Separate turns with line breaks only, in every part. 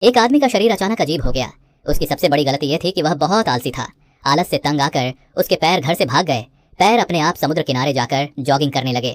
एक आदमी का शरीर अचानक अजीब हो गया। उसकी सबसे बड़ी गलती यह थी कि वह बहुत आलसी था। आलस से तंग आकर उसके पैर घर से भाग गए। पैर अपने आप समुद्र किनारे जाकर जॉगिंग करने लगे।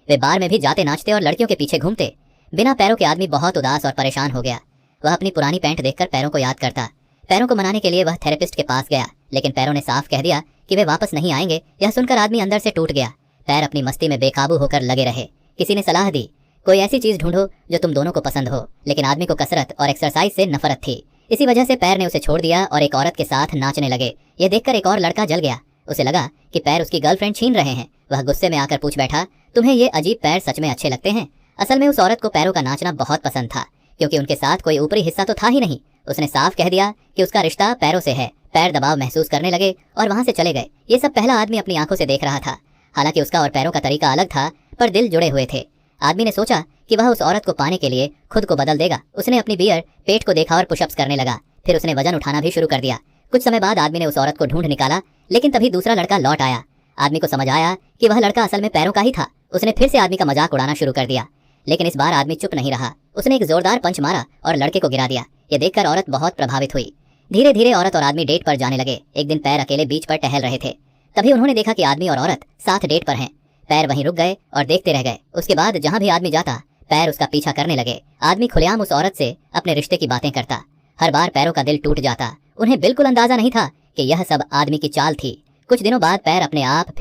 वे बार में भी जाते नाचते और लड़कियों के पीछे घूमते। बिना पैरों के आदमी बहुत उदास और परेशान हो गया। वह अपनी पुरानी पैंट देखकर पैरों को याद करता। पैरों को मनाने के लिए वह थेरेपिस्ट के पास गया, लेकिन पैरों ने साफ कह दिया कि वे वापस नहीं आएंगे। यह सुनकर आदमी अंदर से टूट गया। पैर अपनी मस्ती में बेकाबू होकर लगे रहे। किसी ने सलाह दी, कोई ऐसी चीज ढूंढो जो तुम दोनों को पसंद हो, लेकिन आदमी को कसरत और एक्सरसाइज से नफरत थी। इसी वजह से पैर ने उसे छोड़ दिया और एक औरत के साथ नाचने लगे। यह देखकर एक और लड़का जल गया। उसे लगा कि पैर उसकी गर्लफ्रेंड छीन रहे हैं। वह गुस्से में आकर पूछ बैठा, तुम्हें ये अजीब पैर सच में अच्छे लगते हैं? असल में उस औरत को पैरों का नाचना बहुत पसंद था, क्योंकि उनके साथ कोई ऊपरी हिस्सा तो था ही नहीं। उसने साफ कह दिया कि उसका रिश्ता पैरों से है। पैर दबाव महसूस करने लगे और वहां से चले गए। ये सब पहला आदमी अपनी आंखों से देख रहा था। हालांकि उसका और पैरों का तरीका अलग था, पर दिल जुड़े हुए थे। आदमी ने सोचा कि वह उस औरत को पाने के लिए खुद को बदल देगा। उसने अपनी बियर पेट को देखा और पुशअप्स करने लगा। फिर उसने वजन उठाना भी शुरू कर दिया। कुछ समय बाद आदमी ने उस औरत को ढूंढ निकाला, लेकिन तभी दूसरा लड़का लौट आया। आदमी को समझ आया कि वह लड़का असल में पैरों का ही था। उसने फिर से आदमी का मजाक उड़ाना शुरू कर दिया, लेकिन इस बार आदमी चुप नहीं रहा। उसने एक जोरदार पंच मारा और लड़के को गिरा दिया। यह देखकर औरत बहुत प्रभावित हुई। धीरे धीरे औरत और आदमी डेट पर जाने लगे। एक दिन पैर अकेले बीच पर टहल रहे थे। तभी उन्होंने देखा कि आदमी और औरत साथ डेट पर हैं। पैर वहीं रुक गए और देखते रह गए। उसके बाद जहां भी आदमी जाता, पैर उसका पीछा करने लगे। आदमी खुलेआम उस औरत से अपने रिश्ते की बातें करता। हर बार पैरों का दिल टूट जाता। उन्हें बिल्कुल अंदाजा नहीं था कि यह सब आदमी की चाल थी। कुछ दिनों बाद पैर अपने आप